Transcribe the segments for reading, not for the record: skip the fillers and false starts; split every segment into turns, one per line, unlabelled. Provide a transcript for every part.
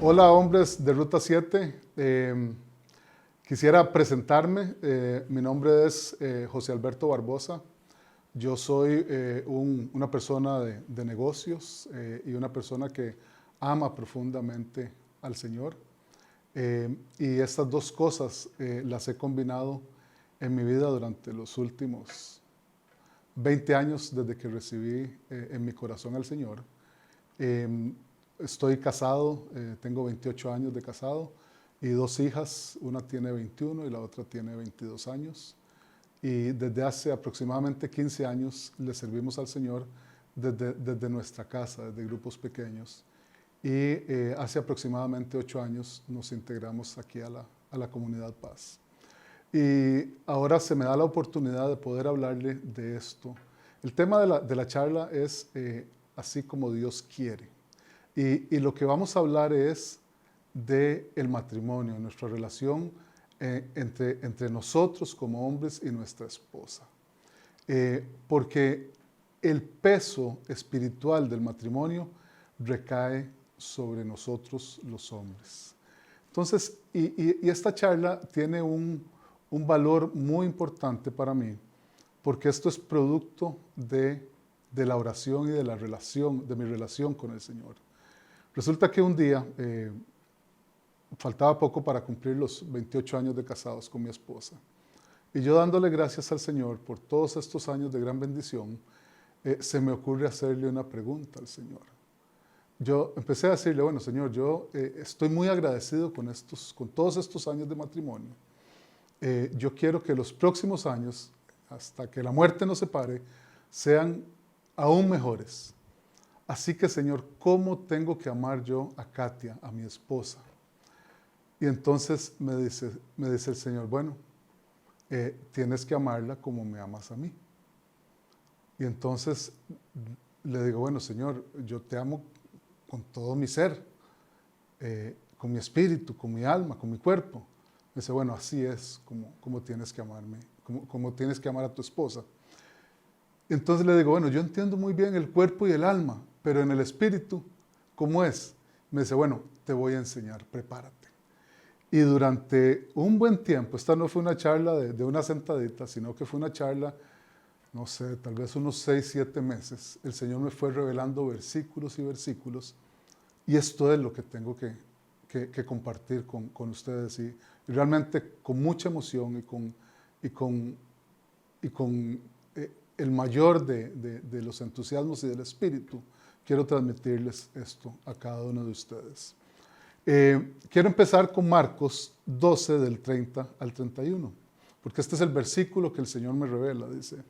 Hola hombres de Ruta 7, quisiera presentarme, mi nombre es José Alberto Barbosa, yo soy una persona de negocios y una persona que ama profundamente al Señor y estas dos cosas las he combinado en mi vida durante los últimos 20 años desde que recibí en mi corazón al Señor. Estoy casado, tengo 28 años de casado y dos hijas, una tiene 21 y la otra tiene 22 años. Y desde hace aproximadamente 15 años le servimos al Señor desde nuestra casa, desde grupos pequeños. Y hace aproximadamente 8 años nos integramos aquí a la Comunidad Paz. Y ahora se me da la oportunidad de poder hablarle de esto. El tema de la charla es así como Dios quiere. Y lo que vamos a hablar es del matrimonio, nuestra relación entre nosotros como hombres y nuestra esposa. Porque el peso espiritual del matrimonio recae sobre nosotros los hombres. Entonces, y esta charla tiene un valor muy importante para mí, porque esto es producto de la oración y de mi relación con el Señor. Resulta que un día, faltaba poco para cumplir los 28 años de casados con mi esposa, y yo dándole gracias al Señor por todos estos años de gran bendición, se me ocurre hacerle una pregunta al Señor. Yo empecé a decirle, bueno Señor, yo estoy muy agradecido con todos estos años de matrimonio. Yo quiero que los próximos años, hasta que la muerte nos separe, sean aún mejores. Así que, Señor, ¿cómo tengo que amar yo a Katia, a mi esposa? Y entonces me dice el Señor, bueno, tienes que amarla como me amas a mí. Y entonces le digo, bueno, Señor, yo te amo con todo mi ser, con mi espíritu, con mi alma, con mi cuerpo. Me dice, bueno, así es como tienes que amarme, como tienes que amar a tu esposa. Entonces le digo, bueno, yo entiendo muy bien el cuerpo y el alma, pero en el espíritu, ¿cómo es? Me dice, bueno, te voy a enseñar, prepárate. Y durante un buen tiempo, esta no fue una charla de una sentadita, sino que fue una charla, no sé, tal vez unos 6, 7 meses, el Señor me fue revelando versículos y versículos, y esto es lo que tengo que compartir con ustedes, y realmente con mucha emoción y con el mayor de los entusiasmos y del espíritu, quiero transmitirles esto a cada uno de ustedes. Quiero empezar con Marcos 12, del 30 al 31, porque este es el versículo que el Señor me revela, dice,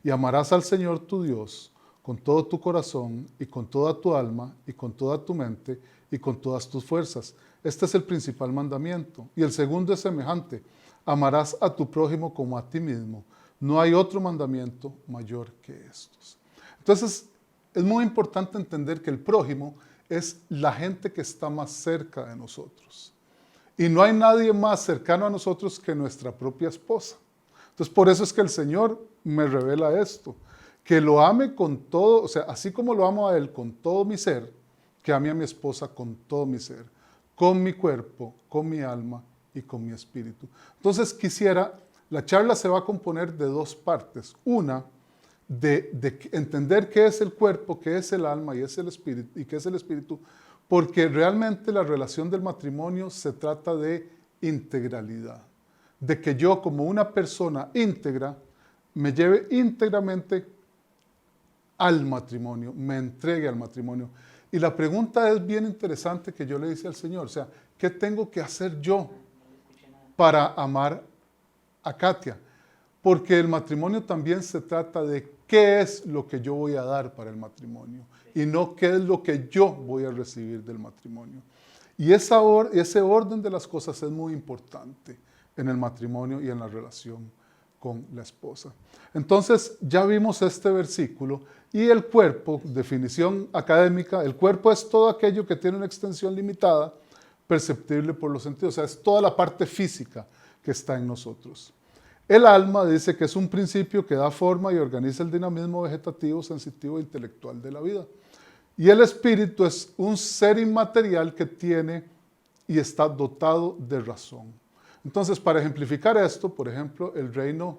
y amarás al Señor tu Dios con todo tu corazón y con toda tu alma y con toda tu mente y con todas tus fuerzas. Este es el principal mandamiento. Y el segundo es semejante, amarás a tu prójimo como a ti mismo. No hay otro mandamiento mayor que estos. Entonces, es muy importante entender que el prójimo es la gente que está más cerca de nosotros. Y no hay nadie más cercano a nosotros que nuestra propia esposa. Entonces, por eso es que el Señor me revela esto, que lo ame con todo, o sea, así como lo amo a Él con todo mi ser, que ame a mi esposa con todo mi ser, con mi cuerpo, con mi alma y con mi espíritu. Entonces, la charla se va a componer de dos partes. Una, de entender qué es el cuerpo, qué es el alma y qué es el espíritu, porque realmente la relación del matrimonio se trata de integralidad, de que yo como una persona íntegra me lleve íntegramente al matrimonio, me entregue al matrimonio. Y la pregunta es bien interesante que yo le hice al Señor, o sea, ¿qué tengo que hacer yo para amar a Katia? Porque el matrimonio también se trata de qué es lo que yo voy a dar para el matrimonio y no qué es lo que yo voy a recibir del matrimonio. Y ese orden de las cosas es muy importante en el matrimonio y en la relación con la esposa. Entonces, ya vimos este versículo y el cuerpo, definición académica, el cuerpo es todo aquello que tiene una extensión limitada, perceptible por los sentidos, o sea, es toda la parte física que está en nosotros. El alma dice que es un principio que da forma y organiza el dinamismo vegetativo, sensitivo e intelectual de la vida. Y el espíritu es un ser inmaterial que tiene y está dotado de razón. Entonces, para ejemplificar esto, por ejemplo, el reino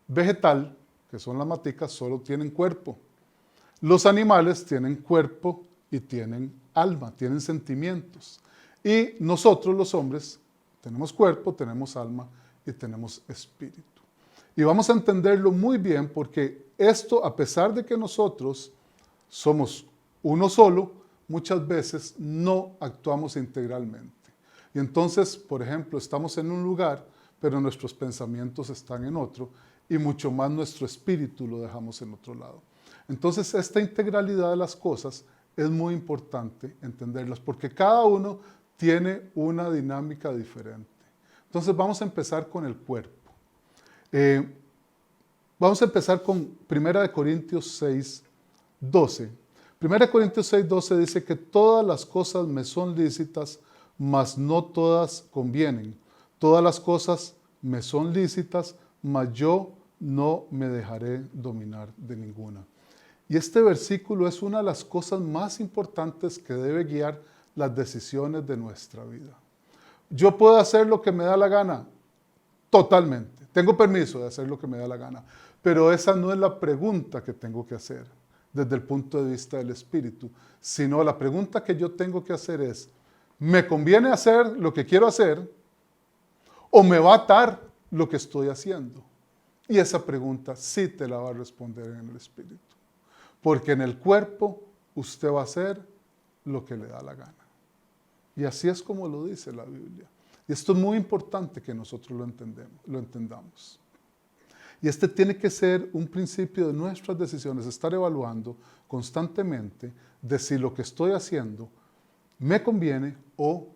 vegetal, que son las maticas, solo tienen cuerpo. Los animales tienen cuerpo y tienen alma, tienen sentimientos. Y nosotros los hombres tenemos cuerpo, tenemos alma y tenemos espíritu. Y vamos a entenderlo muy bien porque esto, a pesar de que nosotros somos uno solo, muchas veces no actuamos integralmente. Y entonces, por ejemplo, estamos en un lugar, pero nuestros pensamientos están en otro y mucho más nuestro espíritu lo dejamos en otro lado. Entonces, esta integralidad de las cosas es muy importante entenderlas porque cada uno tiene una dinámica diferente. Entonces, vamos a empezar con el cuerpo. Vamos a empezar con 1 Corintios 6, 12. 1 Corintios 6, 12 dice que todas las cosas me son lícitas, mas no todas convienen. Todas las cosas me son lícitas, mas yo no me dejaré dominar de ninguna. Y este versículo es una de las cosas más importantes que debe guiar las decisiones de nuestra vida. Yo puedo hacer lo que me da la gana, totalmente. Tengo permiso de hacer lo que me da la gana, pero esa no es la pregunta que tengo que hacer desde el punto de vista del espíritu, sino la pregunta que yo tengo que hacer es, ¿me conviene hacer lo que quiero hacer o me va a atar lo que estoy haciendo? Y esa pregunta sí te la va a responder en el espíritu, porque en el cuerpo usted va a hacer lo que le da la gana. Y así es como lo dice la Biblia. Y esto es muy importante que nosotros lo entendamos. Y este tiene que ser un principio de nuestras decisiones, estar evaluando constantemente de si lo que estoy haciendo me conviene o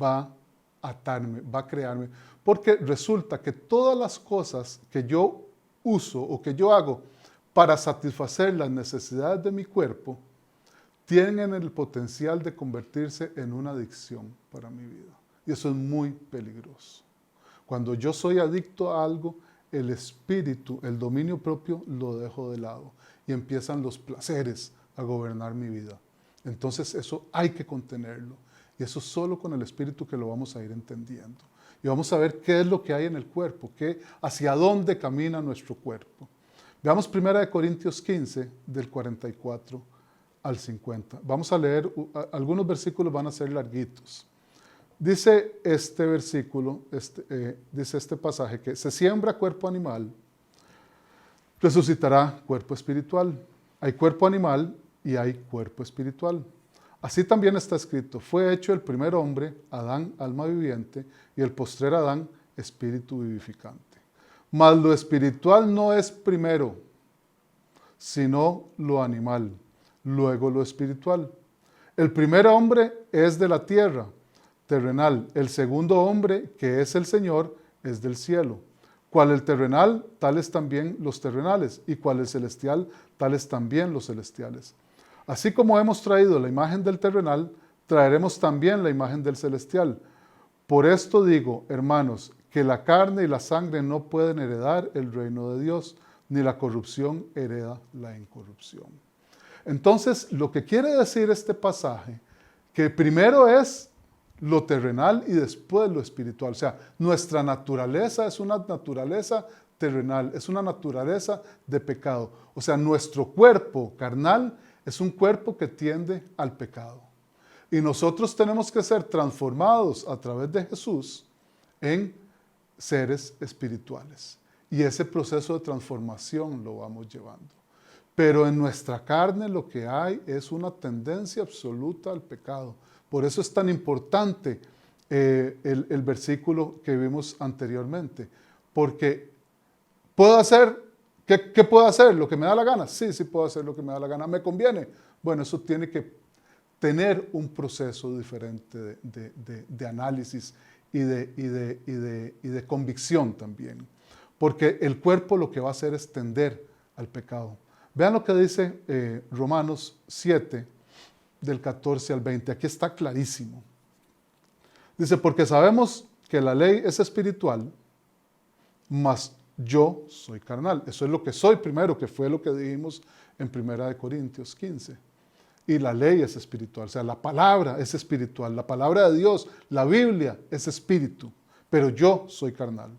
va a atarme, va a crearme. Porque resulta que todas las cosas que yo uso o que yo hago para satisfacer las necesidades de mi cuerpo tienen el potencial de convertirse en una adicción para mi vida. Y eso es muy peligroso. Cuando yo soy adicto a algo, el espíritu, el dominio propio, lo dejo de lado y empiezan los placeres a gobernar mi vida. Entonces eso hay que contenerlo y eso solo con el espíritu que lo vamos a ir entendiendo. Y vamos a ver qué es lo que hay en el cuerpo, hacia dónde camina nuestro cuerpo. Veamos 1 Corintios 15, del 44 al 50. Vamos a leer, algunos versículos van a ser larguitos. Dice este versículo, dice este pasaje, que se siembra cuerpo animal, resucitará cuerpo espiritual. Hay cuerpo animal y hay cuerpo espiritual. Así también está escrito, fue hecho el primer hombre, Adán, alma viviente, y el postrer Adán, espíritu vivificante. Mas lo espiritual no es primero, sino lo animal, luego lo espiritual. El primer hombre es de la tierra, terrenal. El segundo hombre, que es el Señor, es del cielo. Cual el terrenal, tales también los terrenales, y cual el celestial, tales también los celestiales. Así como hemos traído la imagen del terrenal, traeremos también la imagen del celestial. Por esto digo, hermanos, que la carne y la sangre no pueden heredar el reino de Dios, ni la corrupción hereda la incorrupción. Entonces, lo que quiere decir este pasaje, que primero es lo terrenal y después lo espiritual. O sea, nuestra naturaleza es una naturaleza terrenal, es una naturaleza de pecado. O sea, nuestro cuerpo carnal es un cuerpo que tiende al pecado. Y nosotros tenemos que ser transformados a través de Jesús en seres espirituales. Y ese proceso de transformación lo vamos llevando. Pero en nuestra carne lo que hay es una tendencia absoluta al pecado. Por eso es tan importante el versículo que vimos anteriormente. Porque ¿puedo hacer? ¿Qué puedo hacer? ¿Lo que me da la gana? Sí, sí puedo hacer lo que me da la gana. ¿Me conviene? Bueno, eso tiene que tener un proceso diferente de análisis y de convicción también. Porque el cuerpo lo que va a hacer es tender al pecado. Vean lo que dice Romanos 7, del 14 al 20. Aquí está clarísimo. Dice, porque sabemos que la ley es espiritual, mas yo soy carnal. Eso es lo que soy primero, que fue lo que dijimos en 1 Corintios 15. y la ley es espiritual. O sea, la palabra es espiritual, la palabra de Dios, la Biblia es espíritu, pero yo soy carnal.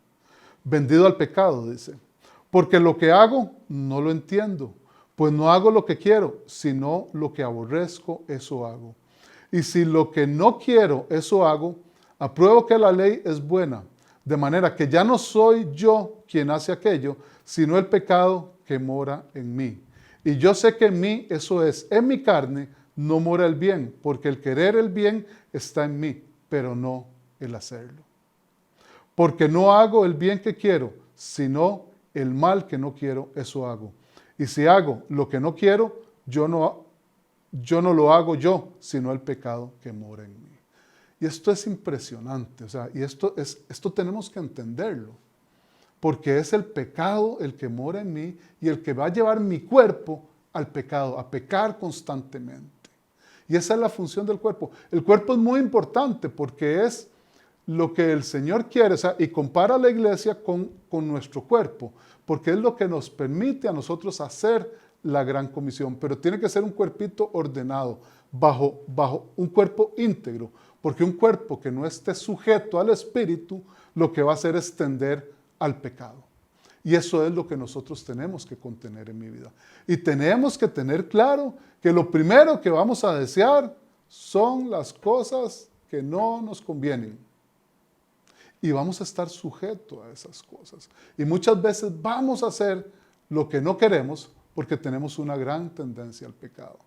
Vendido al pecado, dice. Porque lo que hago no lo entiendo, pues no hago lo que quiero, sino lo que aborrezco, eso hago. Y si lo que no quiero, eso hago, apruebo que la ley es buena, de manera que ya no soy yo quien hace aquello, sino el pecado que mora en mí. Y yo sé que en mí, eso es, en mi carne, no mora el bien, porque el querer el bien está en mí, pero no el hacerlo. Porque no hago el bien que quiero, sino el mal que no quiero, eso hago. Y si hago lo que no quiero, yo no lo hago yo, sino el pecado que mora en mí. Y esto es impresionante, o sea, y esto tenemos que entenderlo, porque es el pecado el que mora en mí y el que va a llevar mi cuerpo al pecado, a pecar constantemente. Y esa es la función del cuerpo. El cuerpo es muy importante porque es lo que el Señor quiere, o sea, y compara a la iglesia con nuestro cuerpo, porque es lo que nos permite a nosotros hacer la gran comisión, pero tiene que ser un cuerpito ordenado, bajo un cuerpo íntegro, porque un cuerpo que no esté sujeto al Espíritu, lo que va a hacer es tender al pecado. Y eso es lo que nosotros tenemos que contener en mi vida. Y tenemos que tener claro que lo primero que vamos a desear son las cosas que no nos convienen. Y vamos a estar sujetos a esas cosas. Y muchas veces vamos a hacer lo que no queremos porque tenemos una gran tendencia al pecado.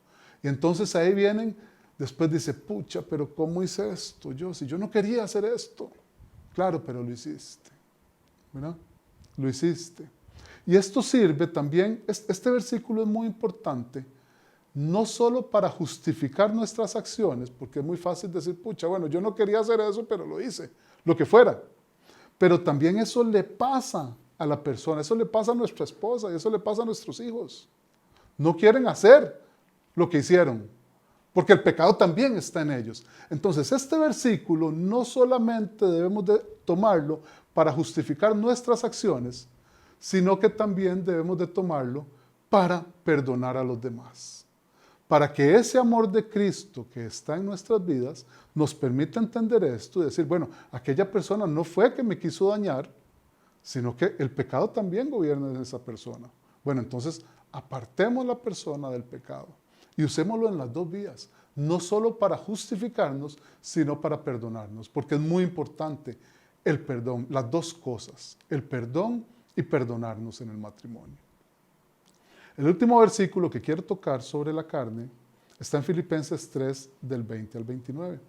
Y entonces ahí vienen, después dice, pucha, pero ¿cómo hice esto? Si yo no quería hacer esto. Claro, pero lo hiciste. ¿Verdad? Lo hiciste. Y esto sirve también, este versículo es muy importante, no solo para justificar nuestras acciones, porque es muy fácil decir, pucha, bueno, yo no quería hacer eso, pero lo hice, lo que fuera. Pero también eso le pasa a la persona, eso le pasa a nuestra esposa y eso le pasa a nuestros hijos. No quieren hacer lo que hicieron, porque el pecado también está en ellos. Entonces, este versículo no solamente debemos de tomarlo para justificar nuestras acciones, sino que también debemos de tomarlo para perdonar a los demás. Para que ese amor de Cristo que está en nuestras vidas nos permita entender esto y decir, bueno, aquella persona no fue que me quiso dañar, sino que el pecado también gobierna en esa persona. Bueno, entonces apartemos la persona del pecado y usémoslo en las dos vías, no solo para justificarnos, sino para perdonarnos, porque es muy importante el perdón, las dos cosas, el perdón y perdonarnos en el matrimonio. El último versículo que quiero tocar sobre la carne está en Filipenses 3, del 20 al 29.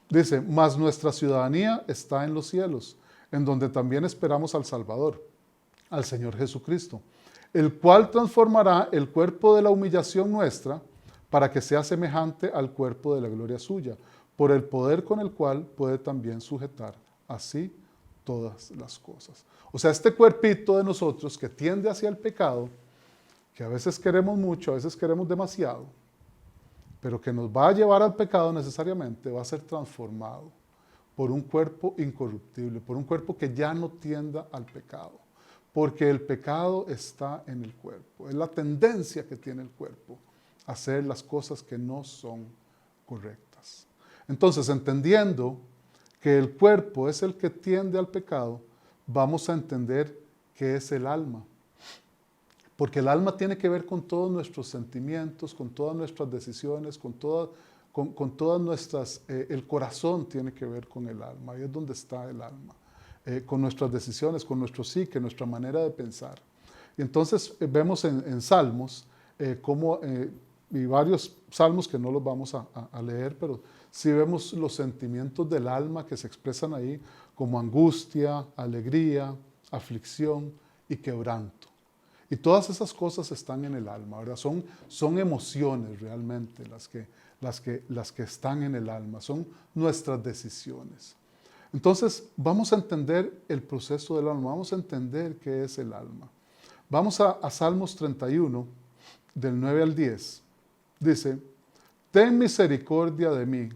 Dice, mas nuestra ciudadanía está en los cielos, en donde también esperamos al Salvador, al Señor Jesucristo, el cual transformará el cuerpo de la humillación nuestra para que sea semejante al cuerpo de la gloria suya, por el poder con el cual puede también sujetar así todas las cosas. O sea, este cuerpito de nosotros que tiende hacia el pecado, que a veces queremos mucho, a veces queremos demasiado, pero que nos va a llevar al pecado necesariamente, va a ser transformado por un cuerpo incorruptible, por un cuerpo que ya no tienda al pecado, porque el pecado está en el cuerpo, es la tendencia que tiene el cuerpo a hacer las cosas que no son correctas. Entonces, entendiendo que el cuerpo es el que tiende al pecado, vamos a entender qué es el alma. Porque el alma tiene que ver con todos nuestros sentimientos, con todas nuestras decisiones, con todas nuestras... el corazón tiene que ver con el alma, ahí es donde está el alma. Con nuestras decisiones, con nuestro psique, nuestra manera de pensar. Y entonces vemos en Salmos, y varios salmos que no los vamos a leer, pero sí vemos los sentimientos del alma que se expresan ahí como angustia, alegría, aflicción y quebranto. Y todas esas cosas están en el alma, ¿verdad? Son emociones realmente las que están en el alma, son nuestras decisiones. Entonces vamos a entender el proceso del alma, vamos a entender qué es el alma. Vamos a Salmos 31, del 9 al 10. Dice, ten misericordia de mí,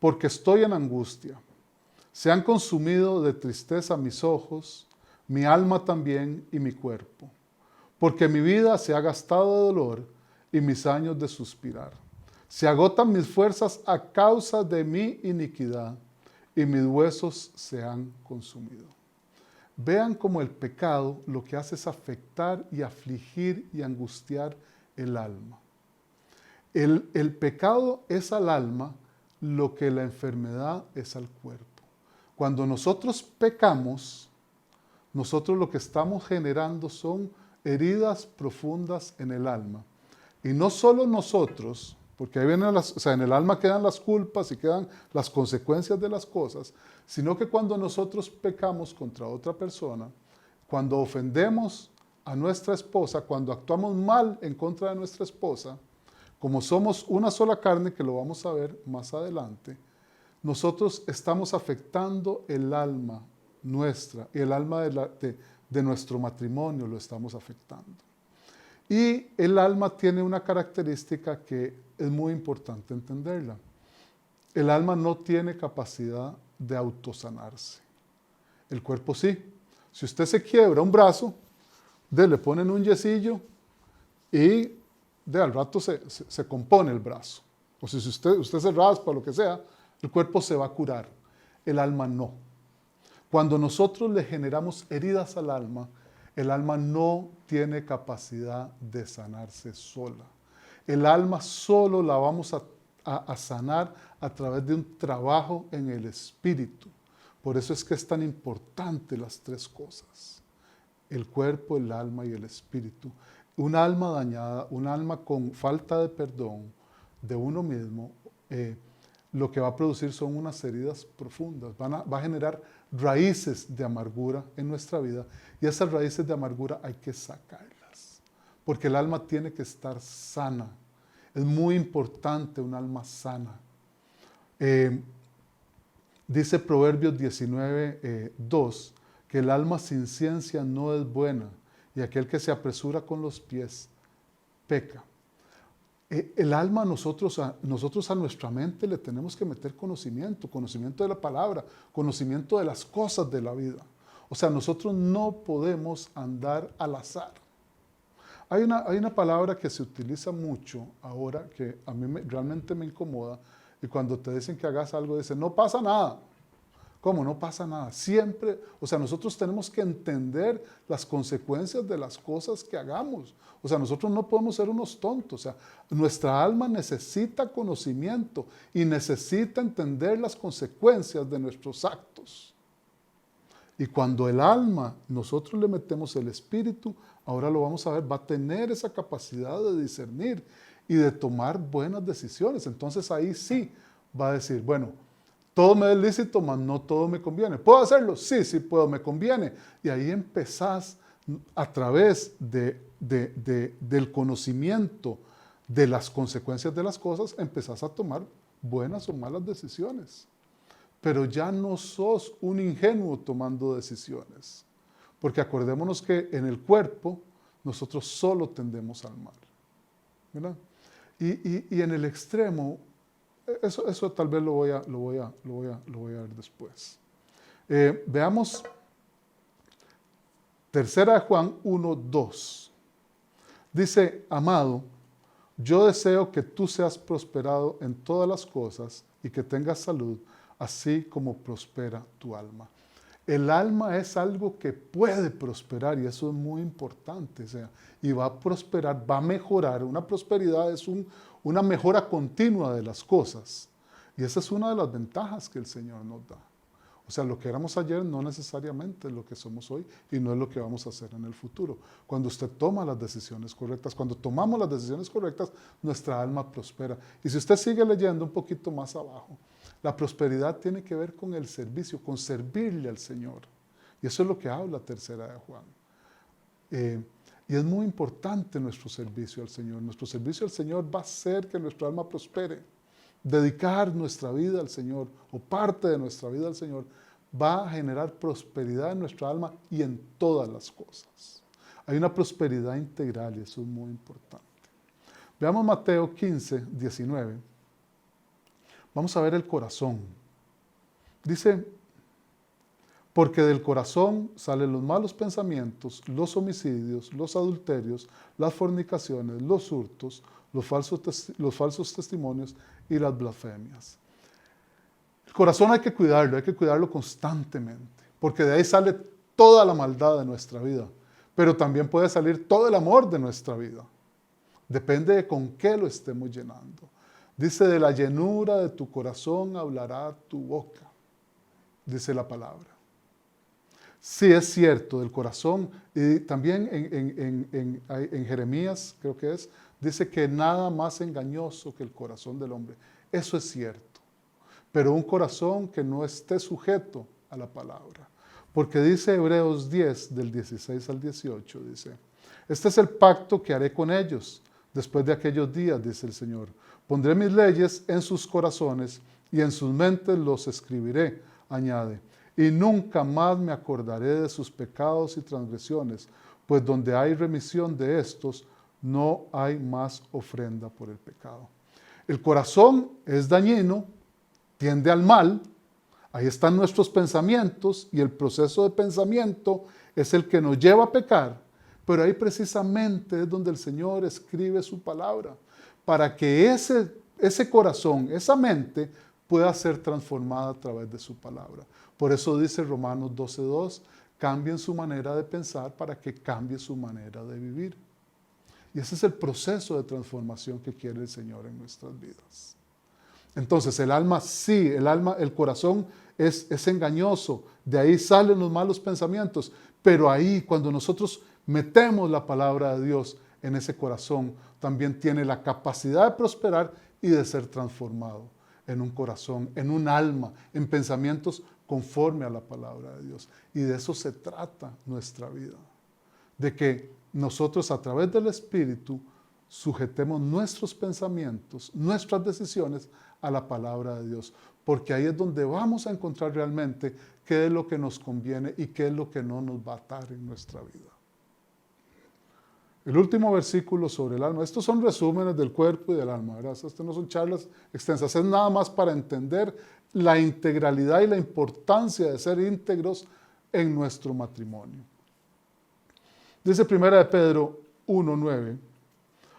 porque estoy en angustia. Se han consumido de tristeza mis ojos, mi alma también y mi cuerpo, porque mi vida se ha gastado de dolor y mis años de suspirar. Se agotan mis fuerzas a causa de mi iniquidad y mis huesos se han consumido. Vean cómo el pecado lo que hace es afectar y afligir y angustiar el alma. El pecado es al alma lo que la enfermedad es al cuerpo. Cuando nosotros pecamos, nosotros lo que estamos generando son heridas profundas en el alma. Y no solo nosotros, porque ahí vienen en el alma quedan las culpas y quedan las consecuencias de las cosas, sino que cuando nosotros pecamos contra otra persona, cuando ofendemos a nuestra esposa, cuando actuamos mal en contra de nuestra esposa, como somos una sola carne, que lo vamos a ver más adelante, nosotros estamos afectando el alma nuestra y el alma de nuestro matrimonio lo estamos afectando. Y el alma tiene una característica que es muy importante entenderla. El alma no tiene capacidad de autosanarse. El cuerpo sí. Si usted se quiebra un brazo, le ponen un yesillo y al rato se compone el brazo. O si usted se raspa o lo que sea, el cuerpo se va a curar. El alma no. Cuando nosotros le generamos heridas al alma, el alma no tiene capacidad de sanarse sola. El alma solo la vamos a sanar a través de un trabajo en el espíritu. Por eso es que es tan importante las tres cosas: el cuerpo, el alma y el espíritu. Un alma dañada, un alma con falta de perdón de uno mismo, lo que va a producir son unas heridas profundas. Va a generar raíces de amargura en nuestra vida, y esas raíces de amargura hay que sacarlas, porque el alma tiene que estar sana. Es muy importante un alma sana. Dice Proverbios 19:2 que el alma sin ciencia no es buena, y aquel que se apresura con los pies peca. El alma, nosotros a nuestra mente le tenemos que meter conocimiento de la palabra, conocimiento de las cosas de la vida. O sea, nosotros no podemos andar al azar. Hay una palabra que se utiliza mucho ahora que a mí realmente me incomoda, y cuando te dicen que hagas algo, dicen, no pasa nada. ¿Cómo no pasa nada? Siempre, o sea, nosotros tenemos que entender las consecuencias de las cosas que hagamos. O sea, nosotros no podemos ser unos tontos. O sea, nuestra alma necesita conocimiento y necesita entender las consecuencias de nuestros actos. Y cuando el alma, nosotros le metemos el espíritu, ahora lo vamos a ver, va a tener esa capacidad de discernir y de tomar buenas decisiones. Entonces ahí sí va a decir, bueno, todo me es lícito, mas no todo me conviene. ¿Puedo hacerlo? Sí, sí puedo, me conviene. Y ahí empezás a través del conocimiento de las consecuencias de las cosas, empezás a tomar buenas o malas decisiones. Pero ya no sos un ingenuo tomando decisiones. Porque acordémonos que en el cuerpo nosotros solo tendemos al mal, ¿verdad? Y en el extremo, eso tal vez lo voy a ver después. Veamos 3 de Juan 1:2. Dice, amado, yo deseo que tú seas prosperado en todas las cosas y que tengas salud, así como prospera tu alma. El alma es algo que puede prosperar, y eso es muy importante. O sea, y va a prosperar, va a mejorar. Una prosperidad es una mejora continua de las cosas. Y esa es una de las ventajas que el Señor nos da. O sea, lo que éramos ayer no necesariamente es lo que somos hoy, y no es lo que vamos a hacer en el futuro. Cuando usted toma las decisiones correctas, cuando tomamos las decisiones correctas, nuestra alma prospera. Y si usted sigue leyendo un poquito más abajo, la prosperidad tiene que ver con el servicio, con servirle al Señor. Y eso es lo que habla 3 de Juan. Y es muy importante nuestro servicio al Señor. Nuestro servicio al Señor va a hacer que nuestra alma prospere. Dedicar nuestra vida al Señor, o parte de nuestra vida al Señor, va a generar prosperidad en nuestra alma y en todas las cosas. Hay una prosperidad integral, y eso es muy importante. Veamos Mateo 15:19. Vamos a ver el corazón. Dice, porque del corazón salen los malos pensamientos, los homicidios, los adulterios, las fornicaciones, los hurtos, los falsos testimonios y las blasfemias. El corazón hay que cuidarlo constantemente, porque de ahí sale toda la maldad de nuestra vida, pero también puede salir todo el amor de nuestra vida. Depende de con qué lo estemos llenando. Dice, de la llenura de tu corazón hablará tu boca, dice la palabra. Sí, es cierto, del corazón, y también en Jeremías, creo que es, dice que nada más engañoso que el corazón del hombre. Eso es cierto, pero un corazón que no esté sujeto a la palabra. Porque dice Hebreos 10, del 16 al 18, dice, este es el pacto que haré con ellos después de aquellos días, dice el Señor. Pondré mis leyes en sus corazones y en sus mentes los escribiré, añade. Y nunca más me acordaré de sus pecados y transgresiones, pues donde hay remisión de estos, no hay más ofrenda por el pecado. El corazón es dañino, tiende al mal, ahí están nuestros pensamientos y el proceso de pensamiento es el que nos lleva a pecar, pero ahí precisamente es donde el Señor escribe su palabra, para que ese corazón, esa mente, pueda ser transformada a través de su palabra. Por eso dice Romanos 12:2, cambien su manera de pensar para que cambie su manera de vivir. Y ese es el proceso de transformación que quiere el Señor en nuestras vidas. Entonces el alma, sí, el corazón es engañoso, de ahí salen los malos pensamientos, pero ahí cuando nosotros metemos la palabra de Dios en ese corazón, también tiene la capacidad de prosperar y de ser transformado en un corazón, en un alma, en pensamientos conforme a la palabra de Dios. Y de eso se trata nuestra vida, de que nosotros a través del Espíritu sujetemos nuestros pensamientos, nuestras decisiones a la palabra de Dios, porque ahí es donde vamos a encontrar realmente qué es lo que nos conviene y qué es lo que no nos va a atar en nuestra vida. El último versículo sobre el alma, estos son resúmenes del cuerpo y del alma, ¿verdad? Estas no son charlas extensas, es nada más para entender la integralidad y la importancia de ser íntegros en nuestro matrimonio. Dice 1 de Pedro 1:9,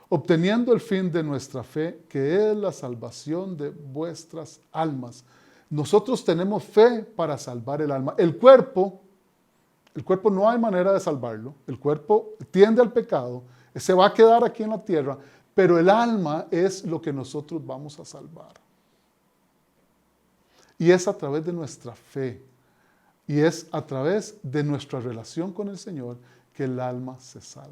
obteniendo el fin de nuestra fe, que es la salvación de vuestras almas. Nosotros tenemos fe para salvar el alma. El cuerpo no hay manera de salvarlo. El cuerpo tiende al pecado, se va a quedar aquí en la tierra, pero el alma es lo que nosotros vamos a salvar. Y es a través de nuestra fe, y es a través de nuestra relación con el Señor que el alma se salva,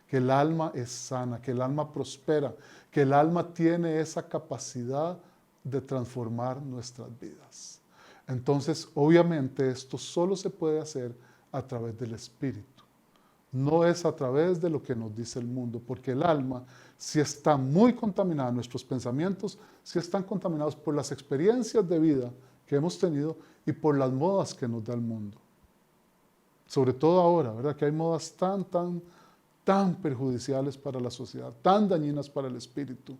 que el alma es sana, que el alma prospera, que el alma tiene esa capacidad de transformar nuestras vidas. Entonces, obviamente, esto solo se puede hacer a través del Espíritu. No es a través de lo que nos dice el mundo, porque el alma sí está muy contaminada, nuestros pensamientos sí están contaminados por las experiencias de vida que hemos tenido y por las modas que nos da el mundo. Sobre todo ahora, ¿verdad? Que hay modas tan perjudiciales para la sociedad, tan dañinas para el espíritu,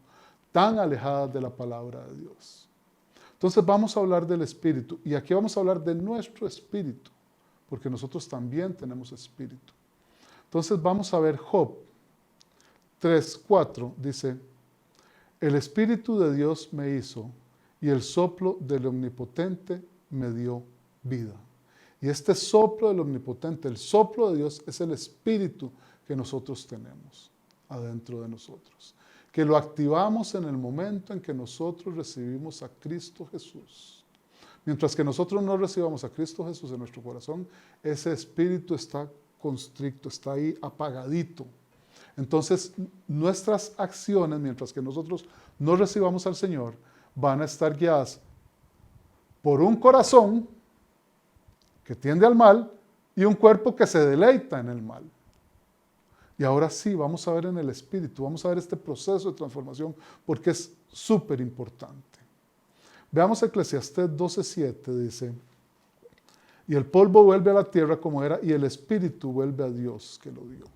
tan alejadas de la palabra de Dios. Entonces vamos a hablar del espíritu, y aquí vamos a hablar de nuestro espíritu, porque nosotros también tenemos espíritu. Entonces vamos a ver Job 3:4, dice, el espíritu de Dios me hizo, y el soplo del Omnipotente me dio vida. Y este soplo del Omnipotente, el soplo de Dios, es el espíritu que nosotros tenemos adentro de nosotros, que lo activamos en el momento en que nosotros recibimos a Cristo Jesús. Mientras que nosotros no recibamos a Cristo Jesús en nuestro corazón, ese espíritu está constricto, está ahí apagadito. Entonces, nuestras acciones, mientras que nosotros no recibamos al Señor, van a estar guiadas por un corazón que tiende al mal y un cuerpo que se deleita en el mal. Y ahora sí, vamos a ver en el espíritu, vamos a ver este proceso de transformación porque es súper importante. Veamos Eclesiastés 12:7, dice, y el polvo vuelve a la tierra como era y el espíritu vuelve a Dios que lo dio.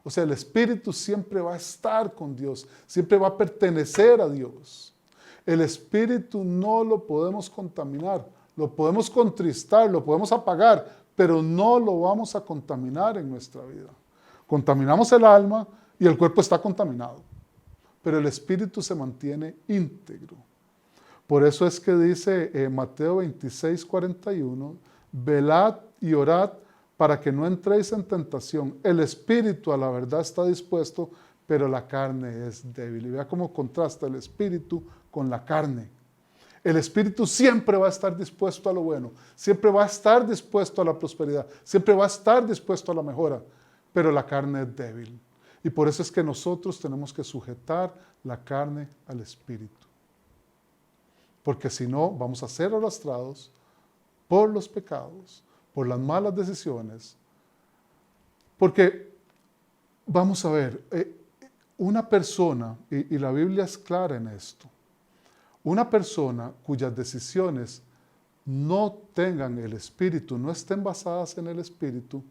O sea, el espíritu siempre va a estar con Dios, siempre va a pertenecer a Dios. El espíritu no lo podemos contaminar, lo podemos contristar, lo podemos apagar, pero no lo vamos a contaminar en nuestra vida. Contaminamos el alma y el cuerpo está contaminado, pero el espíritu se mantiene íntegro. Por eso es que dice Mateo 26, 41, velad y orad para que no entréis en tentación. El espíritu a la verdad está dispuesto, pero la carne es débil. Y vea cómo contrasta el espíritu con la carne. El espíritu siempre va a estar dispuesto a lo bueno, siempre va a estar dispuesto a la prosperidad, siempre va a estar dispuesto a la mejora, pero la carne es débil. Y por eso es que nosotros tenemos que sujetar la carne al espíritu. Porque si no, vamos a ser arrastrados por los pecados, por las malas decisiones. Porque, vamos a ver, una persona, y la Biblia es clara en esto, una persona cuyas decisiones no tengan el espíritu, no estén basadas en el espíritu,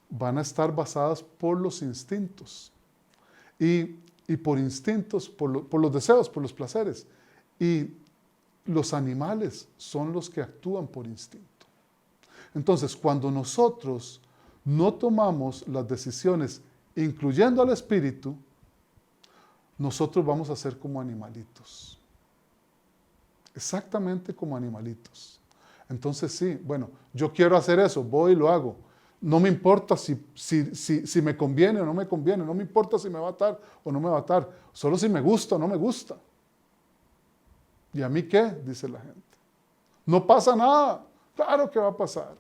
van a estar basadas por los instintos. Y por instintos, por los deseos, por los placeres. Y los animales son los que actúan por instinto. Entonces, cuando nosotros no tomamos las decisiones incluyendo al espíritu, nosotros vamos a ser como animalitos. Exactamente como animalitos. Entonces sí, bueno, yo quiero hacer eso, voy y lo hago. No me importa si me conviene o no me conviene, no me importa si me va a atar o no me va a atar, solo si me gusta o no me gusta. ¿Y a mí qué? Dice la gente. No pasa nada, claro que va a pasar.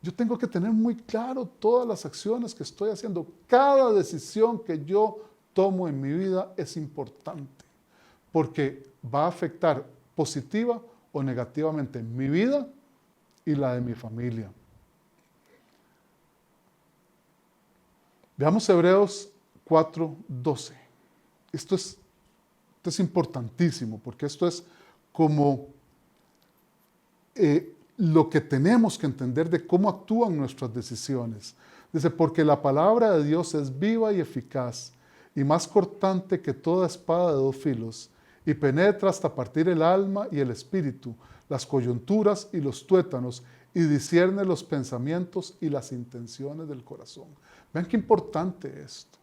Yo tengo que tener muy claro todas las acciones que estoy haciendo. Cada decisión que yo tomo en mi vida es importante, porque va a afectar positiva o negativamente mi vida y la de mi familia. Veamos Hebreos 4:12. Esto es importantísimo, porque esto es como lo que tenemos que entender de cómo actúan nuestras decisiones. Dice, porque la palabra de Dios es viva y eficaz, y más cortante que toda espada de 2 filos, y penetra hasta partir el alma y el espíritu, las coyunturas y los tuétanos, y discierne los pensamientos y las intenciones del corazón. Vean qué importante esto.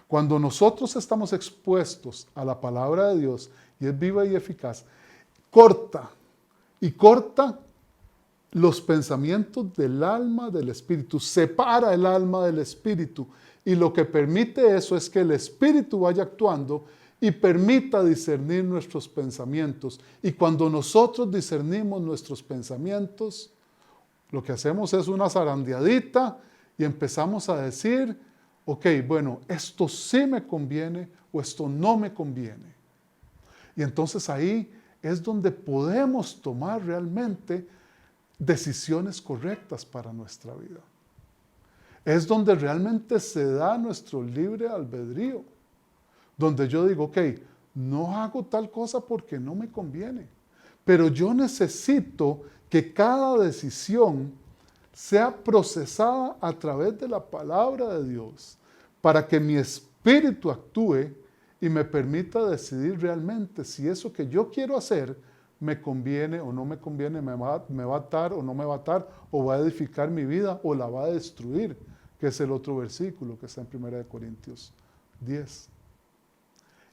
Cuando nosotros estamos expuestos a la palabra de Dios, y es viva y eficaz, corta los pensamientos del alma del espíritu, separa el alma del espíritu, y lo que permite eso es que el espíritu vaya actuando y permita discernir nuestros pensamientos. Y cuando nosotros discernimos nuestros pensamientos, lo que hacemos es una zarandeadita y empezamos a decir, ok, bueno, esto sí me conviene o esto no me conviene. Y entonces ahí es donde podemos tomar realmente decisiones correctas para nuestra vida. Es donde realmente se da nuestro libre albedrío. Donde yo digo, ok, no hago tal cosa porque no me conviene. Pero yo necesito que cada decisión sea procesada a través de la palabra de Dios para que mi espíritu actúe y me permita decidir realmente si eso que yo quiero hacer me conviene o no me conviene, me va a atar o no me va a atar, o va a edificar mi vida o la va a destruir, que es el otro versículo que está en 1 Corintios 10.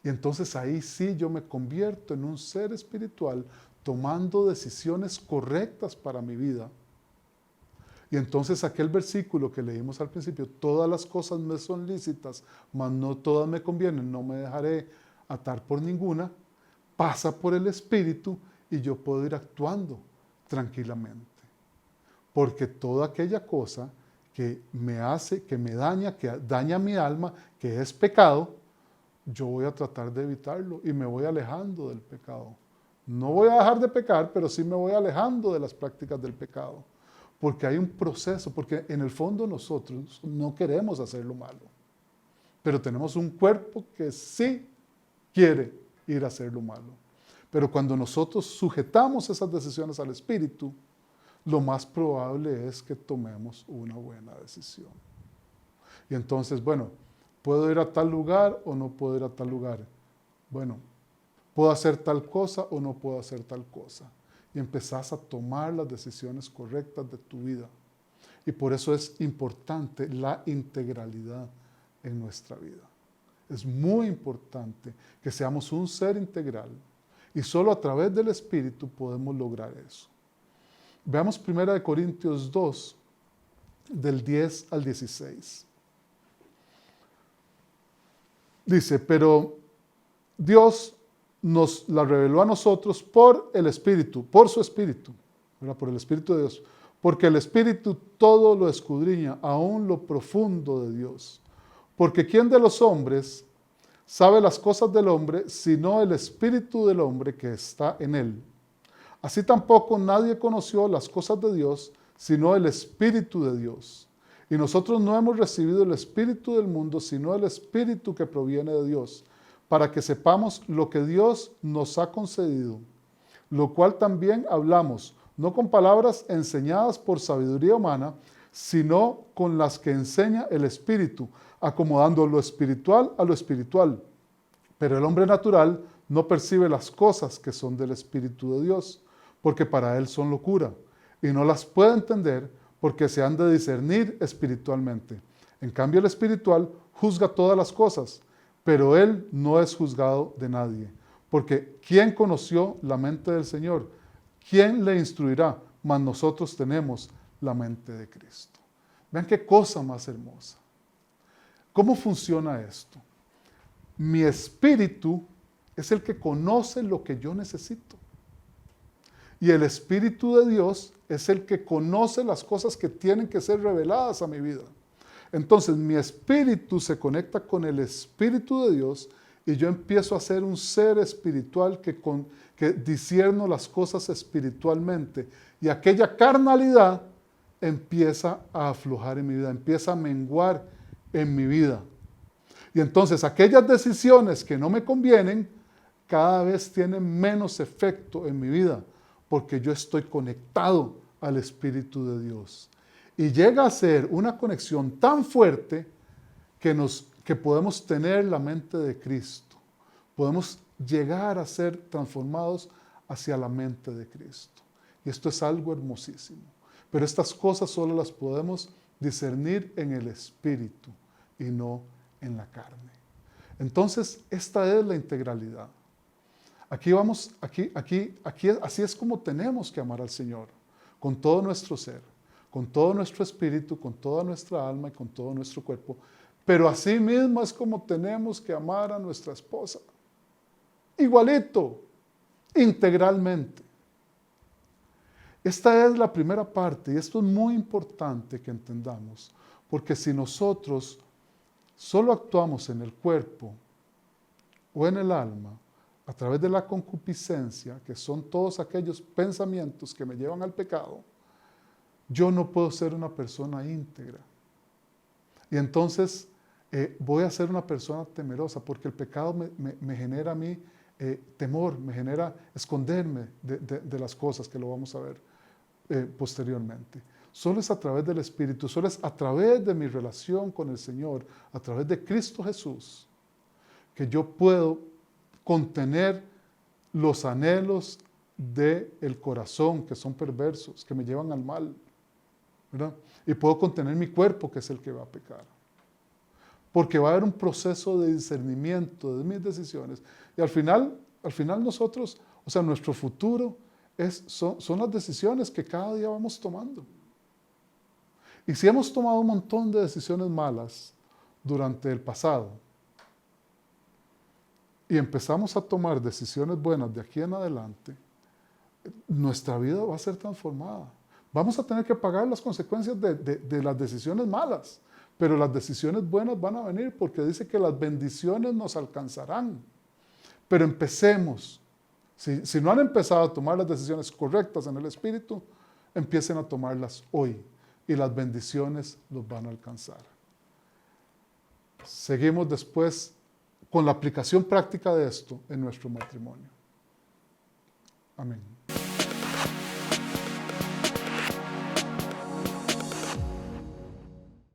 Y entonces ahí sí yo me convierto en un ser espiritual tomando decisiones correctas para mi vida. Y entonces aquel versículo que leímos al principio, todas las cosas me son lícitas, mas no todas me convienen, no me dejaré atar por ninguna, pasa por el espíritu y yo puedo ir actuando tranquilamente. Porque toda aquella cosa que me hace, que me daña, que daña mi alma, que es pecado, yo voy a tratar de evitarlo y me voy alejando del pecado. No voy a dejar de pecar, pero sí me voy alejando de las prácticas del pecado. Porque hay un proceso, porque en el fondo nosotros no queremos hacer lo malo, pero tenemos un cuerpo que sí quiere ir a hacer lo malo. Pero cuando nosotros sujetamos esas decisiones al Espíritu, lo más probable es que tomemos una buena decisión. Y entonces, bueno, ¿puedo ir a tal lugar o no puedo ir a tal lugar? Bueno, ¿puedo hacer tal cosa o no puedo hacer tal cosa? Y y empezás a tomar las decisiones correctas de tu vida. Y por eso es importante la integralidad en nuestra vida. Es muy importante que seamos un ser integral y solo a través del Espíritu podemos lograr eso. Veamos 1 Corintios 2, del 10 al 16. Dice, pero Dios nos la reveló a nosotros por el Espíritu, por su Espíritu, ¿verdad? Por el Espíritu de Dios. Porque el Espíritu todo lo escudriña, aún lo profundo de Dios. Porque ¿quién de los hombres sabe las cosas del hombre, sino el Espíritu del hombre que está en él? Así tampoco nadie conoció las cosas de Dios, sino el Espíritu de Dios. Y nosotros no hemos recibido el Espíritu del mundo, sino el Espíritu que proviene de Dios, para que sepamos lo que Dios nos ha concedido, lo cual también hablamos, no con palabras enseñadas por sabiduría humana, sino con las que enseña el Espíritu, acomodando lo espiritual a lo espiritual. Pero el hombre natural no percibe las cosas que son del Espíritu de Dios, porque para él son locura, y no las puede entender porque se han de discernir espiritualmente. En cambio, el espiritual juzga todas las cosas, pero él no es juzgado de nadie. Porque ¿quién conoció la mente del Señor? ¿Quién le instruirá? Mas nosotros tenemos la mente de Cristo. Vean qué cosa más hermosa. ¿Cómo funciona esto? Mi espíritu es el que conoce lo que yo necesito. Y el Espíritu de Dios es el que conoce las cosas que tienen que ser reveladas a mi vida. Entonces mi espíritu se conecta con el Espíritu de Dios y yo empiezo a ser un ser espiritual que discierno las cosas espiritualmente. Y aquella carnalidad empieza a aflojar en mi vida, empieza a menguar en mi vida. Y entonces aquellas decisiones que no me convienen cada vez tienen menos efecto en mi vida, porque yo estoy conectado al Espíritu de Dios. Y llega a ser una conexión tan fuerte que podemos tener la mente de Cristo. Podemos llegar a ser transformados hacia la mente de Cristo. Y esto es algo hermosísimo. Pero estas cosas solo las podemos discernir en el Espíritu y no en la carne. Entonces, esta es la integralidad. Así es como tenemos que amar al Señor, con todo nuestro ser, con todo nuestro espíritu, con toda nuestra alma y con todo nuestro cuerpo. Pero así mismo es como tenemos que amar a nuestra esposa. Igualito, integralmente. Esta es la primera parte y esto es muy importante que entendamos, porque si nosotros solo actuamos en el cuerpo o en el alma, a través de la concupiscencia, que son todos aquellos pensamientos que me llevan al pecado, yo no puedo ser una persona íntegra. Y entonces voy a ser una persona temerosa, porque el pecado me genera a mí temor, me genera esconderme de las cosas, que lo vamos a ver posteriormente. Solo es a través del Espíritu, solo es a través de mi relación con el Señor, a través de Cristo Jesús, que yo puedo contener los anhelos del corazón, que son perversos, que me llevan al mal, ¿verdad? Y puedo contener mi cuerpo, que es el que va a pecar. Porque va a haber un proceso de discernimiento de mis decisiones. Y al final nosotros, o sea, nuestro futuro son las decisiones que cada día vamos tomando. Y si hemos tomado un montón de decisiones malas durante el pasado, y empezamos a tomar decisiones buenas de aquí en adelante, nuestra vida va a ser transformada. Vamos a tener que pagar las consecuencias de las decisiones malas, pero las decisiones buenas van a venir, porque dice que las bendiciones nos alcanzarán. Pero empecemos. Si no han empezado a tomar las decisiones correctas en el Espíritu, empiecen a tomarlas hoy y las bendiciones los van a alcanzar. Seguimos después con la aplicación práctica de esto en nuestro matrimonio. Amén.